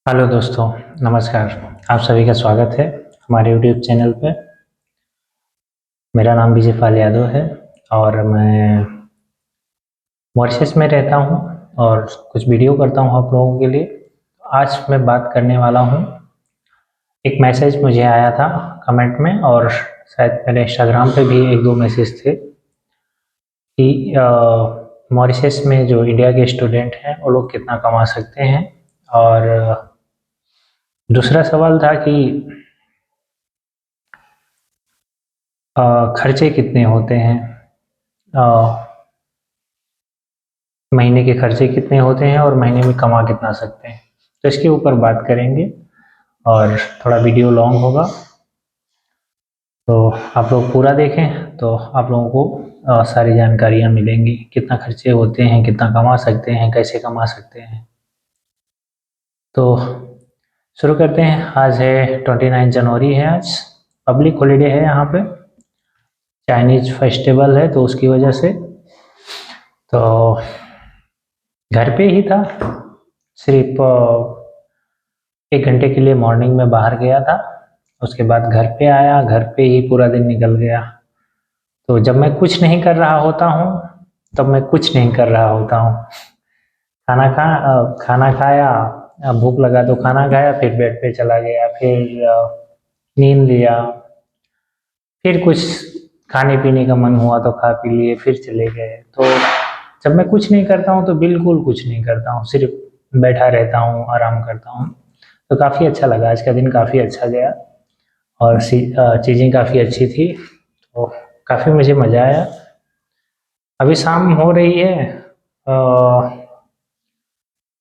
Hello दोस्तों, नमस्कार। आप सभी का स्वागत है हमारे यूट्यूब चैनल पे। मेरा नाम विजय पाल यादव है और मैं मॉरिशस में रहता हूँ और कुछ वीडियो करता हूँ आप लोगों के लिए। आज मैं बात करने वाला हूँ, एक मैसेज मुझे आया था कमेंट में और शायद मेरे इंस्टाग्राम पे भी एक दो मैसेज थे कि मॉरिशस में जो इंडिया के स्टूडेंट हैं वो लोग कितना कमा सकते हैं। और दूसरा सवाल था कि खर्चे कितने होते हैं, अ, महीने के खर्चे कितने होते हैं और महीने में कमा कितना सकते हैं। तो इसके ऊपर बात करेंगे और थोड़ा वीडियो लॉन्ग होगा, तो आप लोग पूरा देखें तो आप लोगों को सारी जानकारियाँ मिलेंगी, कितना खर्चे होते हैं, कितना कमा सकते हैं, कैसे कमा सकते हैं। तो शुरू करते हैं। आज है 29 जनवरी है, आज पब्लिक हॉलीडे है यहाँ पे, चाइनीज फेस्टिवल है तो उसकी वजह से तो घर पे ही था। सिर्फ 1 घंटे के लिए मॉर्निंग में बाहर गया था, उसके बाद घर पे आया, घर पे ही पूरा दिन निकल गया। तो जब मैं कुछ नहीं कर रहा होता हूँ तब मैं कुछ नहीं कर रहा होता हूँ। खाना खाया, भूख लगा तो खाना खाया, फिर बेड पे चला गया, फिर नींद लिया, फिर कुछ खाने पीने का मन हुआ तो खा पी लिए, फिर चले गए। तो जब मैं कुछ नहीं करता हूँ तो बिल्कुल कुछ नहीं करता हूँ, सिर्फ बैठा रहता हूँ, आराम करता हूँ। तो काफ़ी अच्छा लगा, आज का दिन काफ़ी अच्छा गया और चीज़ें काफ़ी अच्छी थी, तो काफ़ी मुझे मज़ा आया। अभी शाम हो रही है,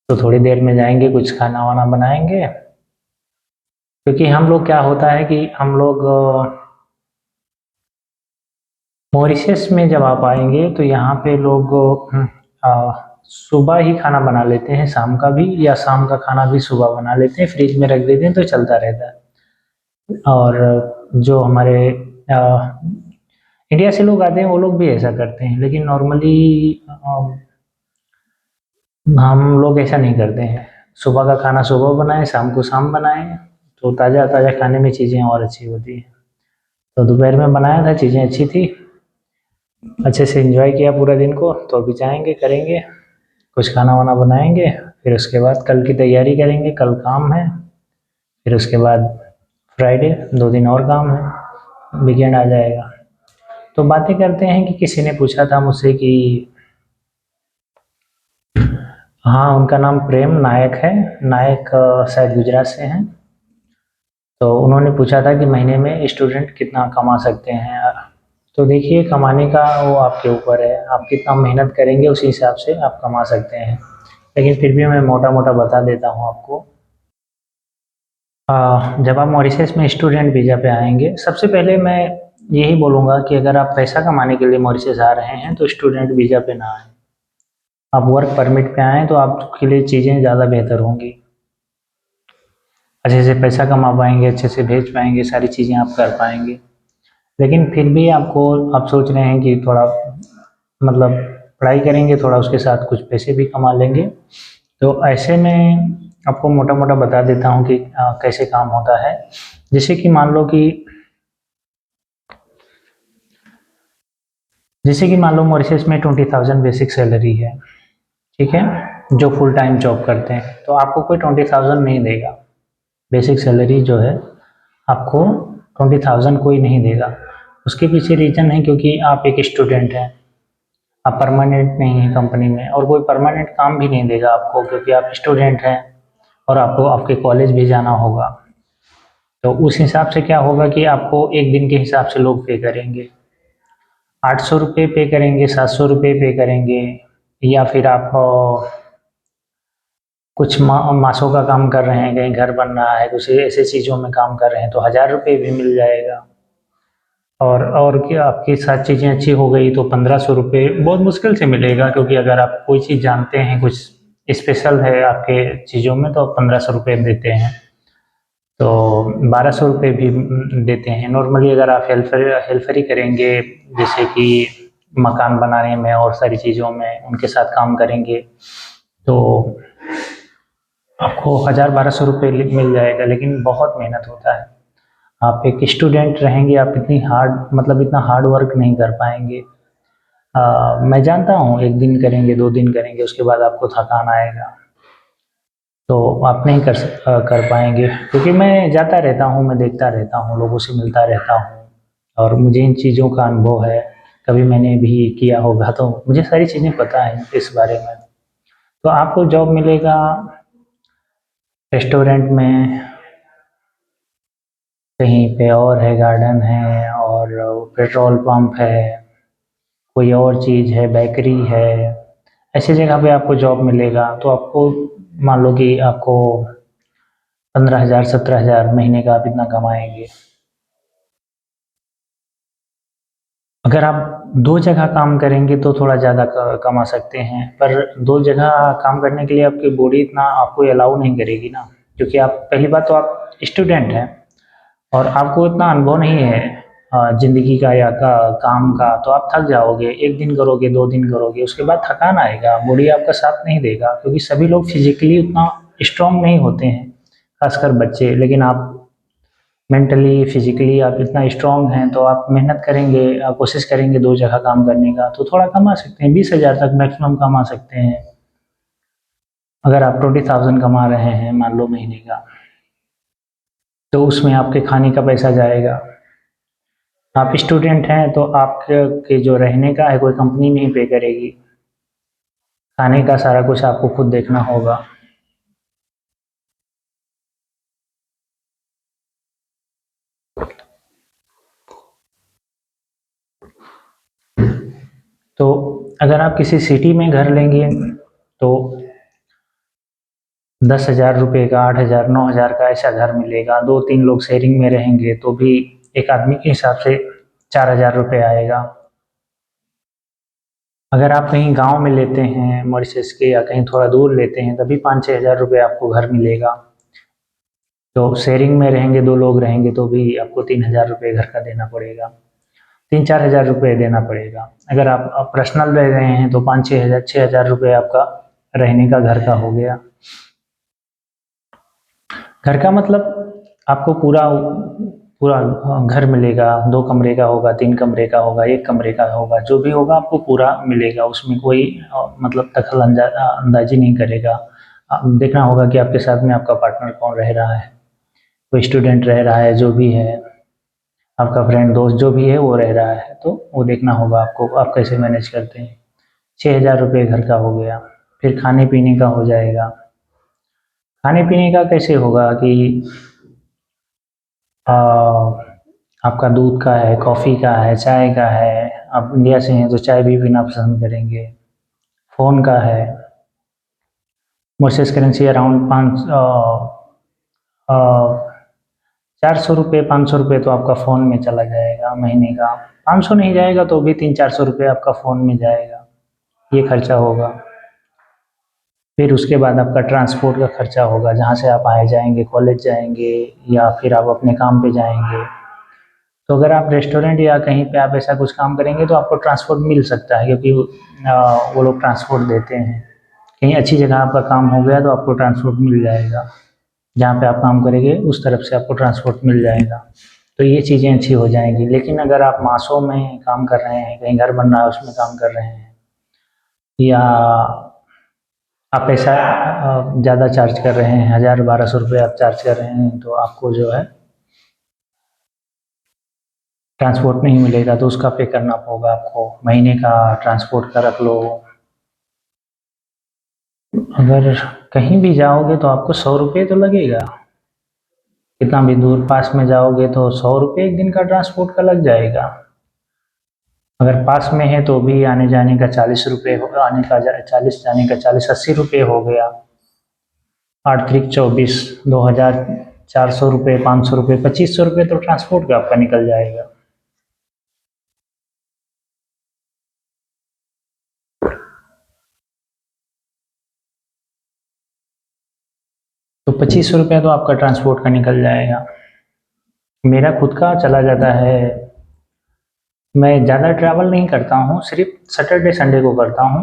तो थोड़ी देर में जाएंगे, कुछ खाना वाना बनाएंगे। क्योंकि हम लोग क्या होता है कि हम लोग मॉरिशस में जब आप आएंगे तो यहाँ पे लोग सुबह ही खाना बना लेते हैं, शाम का भी, या शाम का खाना भी सुबह बना लेते हैं, फ्रिज में रख देते हैं तो चलता रहता है। और जो हमारे इंडिया से लोग आते हैं वो लोग भी ऐसा करते हैं, लेकिन नॉर्मली हम लोग ऐसा नहीं करते हैं। सुबह का खाना सुबह बनाएं, शाम को शाम बनाएं, तो ताज़ा ताज़ा खाने में चीज़ें और अच्छी होती हैं। तो दोपहर में बनाया था, चीज़ें अच्छी थी, अच्छे से एंजॉय किया पूरा दिन को। तो अभी जाएंगे, करेंगे कुछ खाना वाना बनाएंगे, फिर उसके बाद कल की तैयारी करेंगे, कल काम है। फिर उसके बाद फ्राइडे, 2 दिन और काम है, वीकेंड आ जाएगा। तो बातें करते हैं कि किसी ने पूछा था मुझसे कि हाँ, उनका नाम प्रेम नायक है, नायक शायद गुजरात से हैं। तो उन्होंने पूछा था कि महीने में स्टूडेंट कितना कमा सकते हैं। तो देखिए, कमाने का वो आपके ऊपर है, आप कितना मेहनत करेंगे उसी हिसाब से आप कमा सकते हैं। लेकिन फिर भी मैं मोटा मोटा बता देता हूँ आपको। जब आप मॉरिशस में स्टूडेंट वीज़ा पे आएंगे, सबसे पहले मैं यही बोलूँगा कि अगर आप पैसा कमाने के लिए मॉरिशस आ रहे हैं तो स्टूडेंट वीज़ा पे ना आएँ। आप वर्क परमिट पे आएँ तो आपके लिए चीज़ें ज़्यादा बेहतर होंगी, अच्छे से पैसा कमा पाएंगे, अच्छे से भेज पाएंगे, सारी चीज़ें आप कर पाएंगे। लेकिन फिर भी आप सोच रहे हैं कि थोड़ा मतलब पढ़ाई करेंगे, थोड़ा उसके साथ कुछ पैसे भी कमा लेंगे, तो ऐसे में आपको मोटा मोटा बता देता हूँ कि कैसे काम होता है। जैसे कि मान लो मॉरिशस में 20,000 बेसिक सैलरी है, ठीक है, जो फुल टाइम जॉब करते हैं, तो आपको कोई 20,000 नहीं देगा। बेसिक सैलरी जो है आपको 20,000 कोई नहीं देगा। उसके पीछे रीज़न है क्योंकि आप एक स्टूडेंट हैं, आप परमानेंट नहीं हैं कंपनी में, और कोई परमानेंट काम भी नहीं देगा आपको क्योंकि आप स्टूडेंट हैं और आपको आपके कॉलेज भी जाना होगा। तो उस हिसाब से क्या होगा कि आपको एक दिन के हिसाब से लोग पे करेंगे, 800 रुपये पे करेंगे, 700 रुपये पे करेंगे, या फिर आप कुछ मासों का काम कर रहे हैं, कहीं घर बन रहा है, कुछ ऐसे चीज़ों में काम कर रहे हैं तो 1,000 रुपये भी मिल जाएगा। और क्या आपके साथ चीज़ें अच्छी हो गई तो 1,500 रुपये बहुत मुश्किल से मिलेगा, क्योंकि अगर आप कोई चीज़ जानते हैं, कुछ स्पेशल है आपके चीज़ों में, तो 1,500 रुपये देते हैं। तो 1,200 रुपये भी देते हैं नॉर्मली। अगर आप हेल्परी करेंगे, जैसे कि मकान बनाने में और सारी चीज़ों में उनके साथ काम करेंगे, तो आपको वो 1000-1200 रुपये मिल जाएगा, लेकिन बहुत मेहनत होता है। आप एक स्टूडेंट रहेंगे, आप इतनी हार्ड मतलब इतना हार्ड वर्क नहीं कर पाएंगे। मैं जानता हूँ, एक दिन करेंगे, 2 दिन करेंगे, उसके बाद आपको थकान आएगा, तो आप नहीं कर पाएंगे। क्योंकि मैं जाता रहता हूँ, मैं देखता रहता हूँ, लोगों से मिलता रहता हूँ, और मुझे इन चीज़ों का अनुभव है। कभी मैंने भी किया होगा, तो मुझे सारी चीज़ें पता है इस बारे में। तो आपको जॉब मिलेगा रेस्टोरेंट में, कहीं पे और है, गार्डन है, और पेट्रोल पंप है, कोई और चीज़ है, बेकरी है, ऐसी जगह पे आपको जॉब मिलेगा। तो आपको मान लो कि आपको 15,000 17,000 महीने का आप इतना कमाएंगे। अगर आप 2 जगह काम करेंगे तो थोड़ा ज़्यादा कमा सकते हैं, पर 2 जगह काम करने के लिए आपकी बॉडी इतना आपको अलाउ नहीं करेगी ना। क्योंकि आप, पहली बात तो आप स्टूडेंट हैं और आपको इतना अनुभव नहीं है ज़िंदगी का या काम का। तो आप थक जाओगे, 1 दिन करोगे, 2 दिन करोगे, उसके बाद थकान आएगा, बॉडी आपका साथ नहीं देगा। क्योंकि सभी लोग फिजिकली उतना स्ट्रांग नहीं होते हैं, खासकर बच्चे। लेकिन आप मेंटली फिजिकली आप इतना स्ट्रांग हैं, तो आप मेहनत करेंगे, आप कोशिश करेंगे 2 जगह काम करने का, तो थोड़ा कमा सकते हैं। 20,000 तक मैक्सिमम कमा सकते हैं, अगर आप 20,000 कमा रहे हैं मान लो महीने का। तो उसमें आपके खाने का पैसा जाएगा। आप स्टूडेंट हैं तो आपके जो रहने का है, कोई कंपनी नहीं पे करेगी। खाने का सारा कुछ आपको खुद देखना होगा। तो अगर आप किसी सिटी में घर लेंगे तो 10,000 रुपये का, 8,000 9,000 का ऐसा घर मिलेगा। 2-3 लोग शेयरिंग में रहेंगे तो भी एक आदमी के हिसाब से 4,000 रुपये आएगा। अगर आप कहीं गांव में लेते हैं मॉरिशस के, या कहीं थोड़ा दूर लेते हैं, तभी 5-6 हज़ार रुपये आपको घर मिलेगा। तो शेयरिंग में रहेंगे, 2 लोग रहेंगे, तो भी आपको 3,000 रुपये घर का देना पड़ेगा, 3-4 हज़ार रुपये देना पड़ेगा। अगर आप पर्सनल रह रहे हैं तो 5-6 हज़ार, 6,000 रुपये आपका रहने का घर का हो गया। घर का मतलब आपको पूरा पूरा घर मिलेगा। 2 कमरे का होगा, 3 कमरे का होगा, 1 कमरे का होगा, जो भी होगा आपको पूरा मिलेगा। उसमें कोई मतलब दखल अंदाजी नहीं करेगा। देखना होगा कि आपके साथ में आपका पार्टनर कौन रह रहा है, कोई स्टूडेंट रह रहा है, जो भी है, आपका फ्रेंड दोस्त जो भी है वो रह रहा है, तो वो देखना होगा आपको, आप कैसे मैनेज करते हैं। 6,000 रुपये घर का हो गया। फिर खाने पीने का हो जाएगा। खाने पीने का कैसे होगा कि आ, आपका दूध का है, कॉफ़ी का है, चाय का है। आप इंडिया से हैं तो चाय भी पीना पसंद करेंगे। फ़ोन का है। मॉरिशस करेंसी अराउंड 400 रुपये, 500 रुपये तो आपका फ़ोन में चला जाएगा महीने का। 500 नहीं जाएगा तो भी 300-400 रुपये आपका फ़ोन में जाएगा, ये खर्चा होगा। फिर उसके बाद आपका ट्रांसपोर्ट का खर्चा होगा, जहाँ से आप आए जाएंगे, कॉलेज जाएंगे, या फिर आप अपने काम पे जाएंगे। तो अगर आप रेस्टोरेंट या कहीं पे आप ऐसा कुछ काम करेंगे तो आपको ट्रांसपोर्ट मिल सकता है, क्योंकि वो लोग ट्रांसपोर्ट देते हैं। कहीं अच्छी जगह आपका काम हो गया तो आपको ट्रांसपोर्ट मिल जाएगा, जहाँ पे आप काम करेंगे उस तरफ से आपको ट्रांसपोर्ट मिल जाएगा। तो ये चीज़ें अच्छी हो जाएंगी। लेकिन अगर आप मासों में काम कर रहे हैं, कहीं घर बन रहा है उसमें काम कर रहे हैं, या आप पैसा ज़्यादा चार्ज कर रहे हैं, 1,000-1,200 रुपये आप चार्ज कर रहे हैं, तो आपको जो है ट्रांसपोर्ट नहीं मिलेगा, तो उसका पे करना होगा आपको। महीने का ट्रांसपोर्ट का रख लो। अगर कहीं भी जाओगे तो आपको 100 रुपये तो लगेगा। कितना भी दूर पास में जाओगे तो 100 रुपये 1 दिन का ट्रांसपोर्ट का लग जाएगा। अगर पास में है तो भी आने जाने का 40 रुपये, आने का 40, जाने का 40-80 रुपये हो गया। 8 त्रिक 24, 2,000, 400 रुपये, 500 रुपये, 2500 रुपये तो ट्रांसपोर्ट का आपका निकल जाएगा। तो 2500 रुपये तो आपका ट्रांसपोर्ट का निकल जाएगा। मेरा खुद का चला जाता है। मैं ज़्यादा ट्रैवल नहीं करता हूँ, सिर्फ सैटरडे संडे को करता हूँ।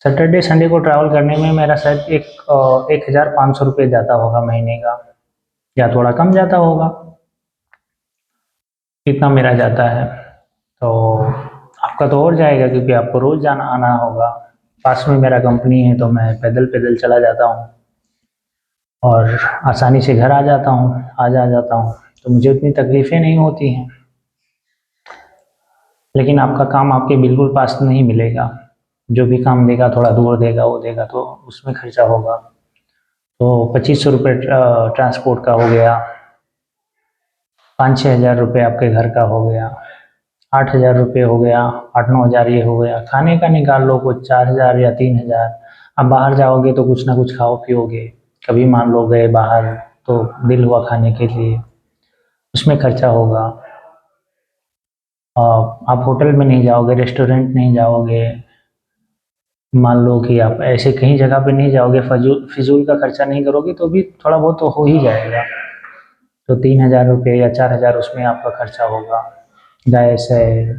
सैटरडे संडे को ट्रैवल करने में मेरा शायद 1,500 रुपये जाता होगा महीने का, या थोड़ा कम जाता होगा, इतना मेरा जाता है। तो आपका तो और जाएगा क्योंकि आपको रोज़ जाना आना होगा। पास में मेरा कंपनी है तो मैं पैदल पैदल चला जाता हूँ और आसानी से घर आ जाता हूँ, आ जाता हूँ, तो मुझे उतनी तकलीफ़ें नहीं होती हैं। लेकिन आपका काम आपके बिल्कुल पास नहीं मिलेगा, जो भी काम देगा थोड़ा दूर देगा, वो देगा तो उसमें खर्चा होगा। तो 2500 रुपये ट्रांसपोर्ट का हो गया, 5-6 हज़ार रुपये आपके घर का हो गया, 8 हज़ार रुपये हो गया, 8-9 हज़ार ये हो गया। खाने का निकाल लो कुछ 4 हज़ार या 3 हज़ार। अब बाहर जाओगे तो कुछ ना कुछ खाओ पियोगे, कभी मान लो गए बाहर तो दिल हुआ खाने के लिए, उसमें खर्चा होगा। आप होटल में नहीं जाओगे, रेस्टोरेंट नहीं जाओगे, मान लो कि आप ऐसे कहीं जगह पे नहीं जाओगे, फिजूल का खर्चा नहीं करोगे तो भी थोड़ा बहुत तो हो ही जाएगा। तो 3 हज़ार रुपये या 4 हज़ार उसमें आपका खर्चा होगा। गैस है,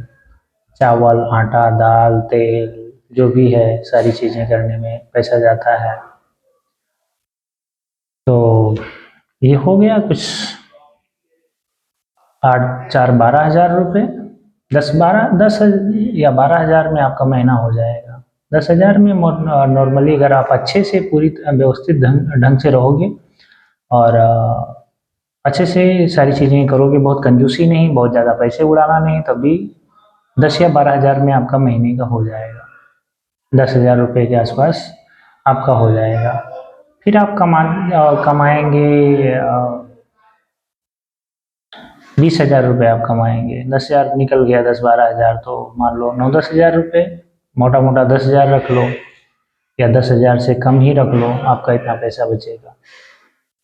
चावल, आटा, दाल, तेल, जो भी है सारी चीज़ें करने में पैसा जाता है। तो ये हो गया कुछ 8, 4, 12 हज़ार रुपये, 10 या 12 हज़ार में आपका महीना हो जाएगा। 10 हज़ार में नॉर्मली अगर आप अच्छे से पूरी व्यवस्थित ढंग से रहोगे और अच्छे से सारी चीज़ें करोगे, बहुत कंजूसी नहीं, बहुत ज़्यादा पैसे उड़ाना नहीं, तभी 10 या 12 हज़ार में आपका महीने का हो जाएगा। 10 हज़ार रुपये के आसपास आपका हो जाएगा। फिर आप कमाएंगे 20 हज़ार रुपये आप कमाएंगे। 10 हज़ार निकल गया, 10-12 हज़ार, तो मान लो 9-10 हज़ार रुपये, मोटा मोटा 10 हज़ार रख लो या 10 हज़ार से कम ही रख लो, आपका इतना पैसा बचेगा।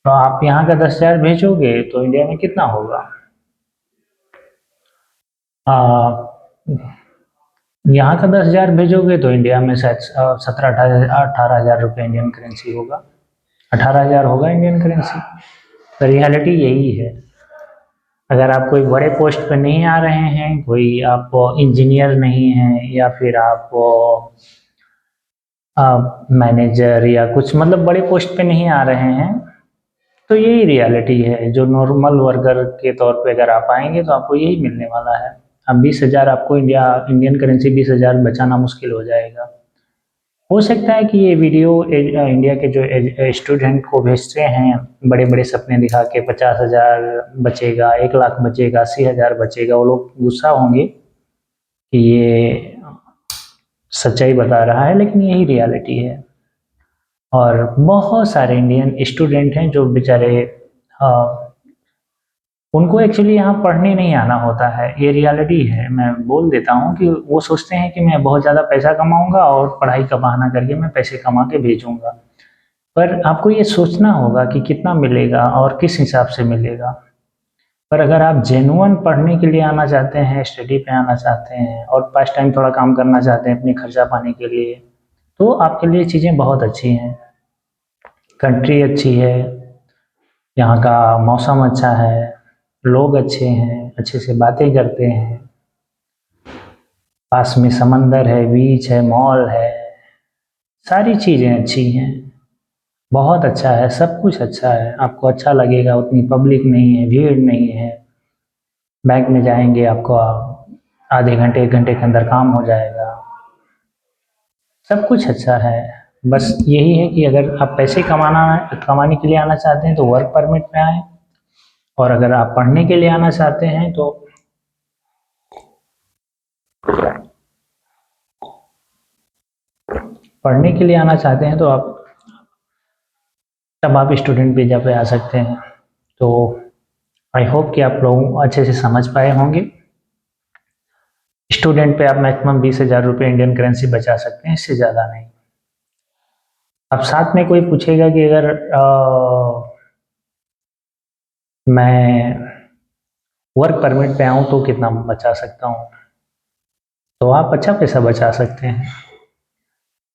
तो आप यहाँ का 10 हज़ार भेजोगे तो इंडिया में कितना होगा? यहाँ का 10 हज़ार भेजोगे तो इंडिया में शायद 17-18 हज़ार रुपये इंडियन करेंसी होगा, 18 हज़ार होगा इंडियन करेंसी। तो रियलिटी यही है। अगर आप कोई बड़े पोस्ट पे नहीं आ रहे हैं, कोई आप इंजीनियर नहीं हैं, या फिर आप मैनेजर या कुछ मतलब बड़े पोस्ट पे नहीं आ रहे हैं, तो यही रियलिटी है। जो नॉर्मल वर्कर के तौर पे अगर आप आएंगे तो आपको यही मिलने वाला है। अब 20 हज़ार आपको इंडियन करेंसी 20 हज़ार बचाना मुश्किल हो जाएगा। हो सकता है कि ये वीडियो इंडिया के जो स्टूडेंट को भेजते हैं बड़े बड़े सपने दिखा के, 50 हज़ार बचेगा, 1 लाख बचेगा, 80 हज़ार बचेगा, वो लोग गुस्सा होंगे कि ये सच्चाई बता रहा है, लेकिन यही रियलिटी है। और बहुत सारे इंडियन स्टूडेंट हैं जो बेचारे उनको एक्चुअली यहाँ पढ़ने नहीं आना होता है, ये रियलिटी है। मैं बोल देता हूँ कि वो सोचते हैं कि मैं बहुत ज़्यादा पैसा कमाऊंगा और पढ़ाई का बहाना करके मैं पैसे कमा के भेजूंगा। पर आपको ये सोचना होगा कि कितना मिलेगा और किस हिसाब से मिलेगा। पर अगर आप जेन्युइन पढ़ने के लिए आना चाहते हैं, स्टडी पे आना चाहते हैं और पास टाइम थोड़ा काम करना चाहते हैं अपनी खर्चा पाने के लिए, तो आपके लिए चीज़ें बहुत अच्छी हैं। कंट्री अच्छी है, यहाँ का मौसम अच्छा है, लोग अच्छे हैं, अच्छे से बातें करते हैं, पास में समंदर है, बीच है, मॉल है, सारी चीज़ें अच्छी हैं। बहुत अच्छा है, सब कुछ अच्छा है, आपको अच्छा लगेगा। उतनी पब्लिक नहीं है, भीड़ नहीं है। बैंक में जाएंगे आपको आधे घंटे 1 घंटे के अंदर काम हो जाएगा। सब कुछ अच्छा है। बस यही है कि अगर आप पैसे कमाने के लिए आना चाहते हैं तो वर्क परमिट में आए, और अगर आप पढ़ने के लिए आना चाहते हैं तो आप तब आप स्टूडेंट वीज़ा पे आ सकते हैं। तो आई होप कि आप लोग अच्छे से समझ पाए होंगे। स्टूडेंट पे आप मैक्सिमम 20 हज़ार रुपये इंडियन करेंसी बचा सकते हैं, इससे ज़्यादा नहीं। अब साथ में कोई पूछेगा कि अगर मैं वर्क परमिट पे आऊँ तो कितना बचा सकता हूँ, तो आप अच्छा पैसा बचा सकते हैं,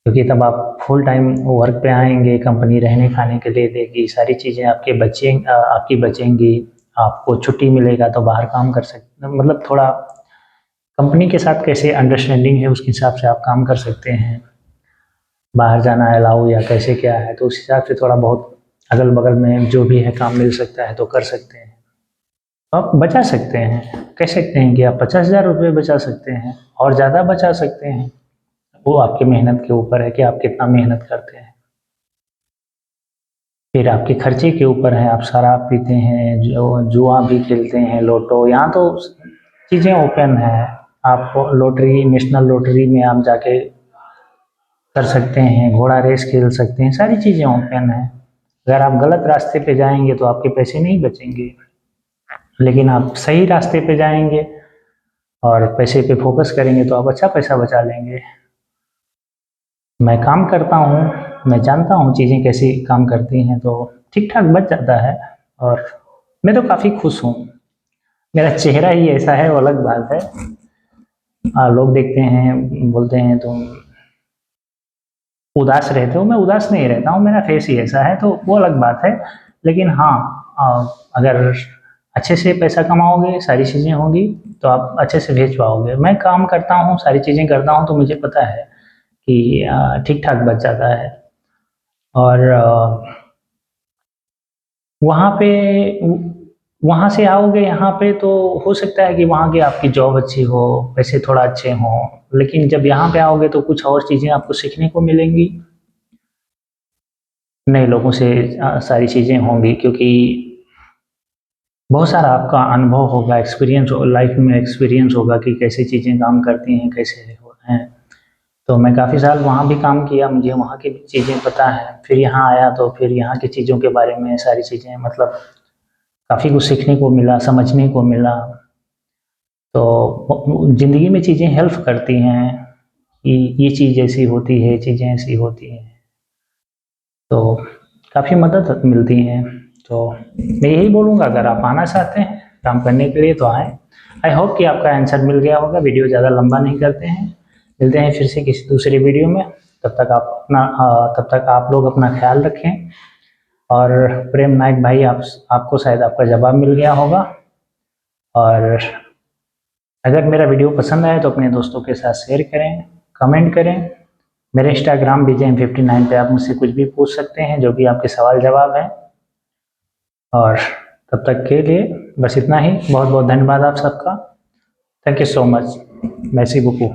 क्योंकि तब आप फुल टाइम वर्क पे आएंगे, कंपनी रहने खाने के लिए देगी, सारी चीज़ें आपकी बचेंगी। आपको छुट्टी मिलेगा तो बाहर काम कर सकते, मतलब थोड़ा कंपनी के साथ कैसे अंडरस्टैंडिंग है उसके हिसाब से आप काम कर सकते हैं। बाहर जाना है अलाउ या कैसे क्या है, तो उस हिसाब से थोड़ा बहुत अगल बगल में जो भी है काम मिल सकता है तो कर सकते हैं। तो आप बचा सकते हैं, कह सकते हैं कि आप 50,000 रुपये बचा सकते हैं और ज़्यादा बचा सकते हैं। वो आपकी मेहनत के ऊपर है कि आप कितना मेहनत करते हैं। फिर आपके खर्चे के ऊपर है, आप शराब पीते हैं, जो जुआ भी खेलते हैं, लोटो, यहाँ तो चीज़ें ओपन है। आप लॉटरी, नेशनल लॉटरी में आप जाके कर सकते हैं, घोड़ा रेस खेल सकते हैं, सारी चीज़ें ओपन है। अगर आप गलत रास्ते पे जाएंगे तो आपके पैसे नहीं बचेंगे, लेकिन आप सही रास्ते पे जाएंगे और पैसे पे फोकस करेंगे तो आप अच्छा पैसा बचा लेंगे। मैं काम करता हूँ, मैं जानता हूँ चीज़ें कैसी काम करती हैं, तो ठीक ठाक बच जाता है और मैं तो काफ़ी खुश हूँ। मेरा चेहरा ही ऐसा है, वो अलग बात है। लोग देखते हैं, बोलते हैं तुम उदास रहते हो, मैं उदास नहीं रहता हूँ, मेरा फेस ही ऐसा है, तो वो अलग बात है। लेकिन हाँ, अगर अच्छे से पैसा कमाओगे, सारी चीज़ें होंगी तो आप अच्छे से भेज पाओगे। मैं काम करता हूँ, सारी चीज़ें करता हूँ, तो मुझे पता है कि ठीक ठाक बच जाता है। और वहाँ पे वहाँ से आओगे यहाँ पे तो हो सकता है कि वहाँ की आपकी जॉब अच्छी हो, पैसे थोड़ा अच्छे हों, लेकिन जब यहाँ पे आओगे तो कुछ और चीज़ें आपको सीखने को मिलेंगी, नए लोगों से सारी चीज़ें होंगी, क्योंकि बहुत सारा आपका अनुभव होगा, एक्सपीरियंस लाइफ में एक्सपीरियंस होगा कि कैसे चीज़ें काम करती हैं, कैसे हैं। तो मैं काफ़ी साल वहाँ भी काम किया, मुझे वहाँ की भी चीज़ें पता है। फिर यहाँ आया तो फिर यहाँ की चीज़ों के बारे में सारी चीज़ें, मतलब काफ़ी कुछ सीखने को मिला, समझने को मिला। तो ज़िंदगी में चीज़ें हेल्प करती हैं कि ये चीज़ ऐसी होती है, चीज़ें ऐसी होती हैं, तो काफ़ी मदद मिलती हैं। तो मैं यही बोलूँगा, अगर आप आना चाहते हैं काम करने के लिए तो आएँ। आई होप कि आपका आंसर मिल गया होगा। वीडियो ज़्यादा लंबा नहीं करते हैं, मिलते हैं फिर से किसी दूसरी वीडियो में। तब तक आप लोग अपना ख्याल रखें। और प्रेम नायक भाई, आपको शायद आपका जवाब मिल गया होगा। और अगर मेरा वीडियो पसंद आए तो अपने दोस्तों के साथ शेयर करें, कमेंट करें। मेरे इंस्टाग्राम BJM59 पे आप मुझसे कुछ भी पूछ सकते हैं, जो भी आपके सवाल जवाब हैं। और तब तक के लिए बस इतना ही। बहुत बहुत धन्यवाद आप सबका। Thank you so much. मैसी बुकू।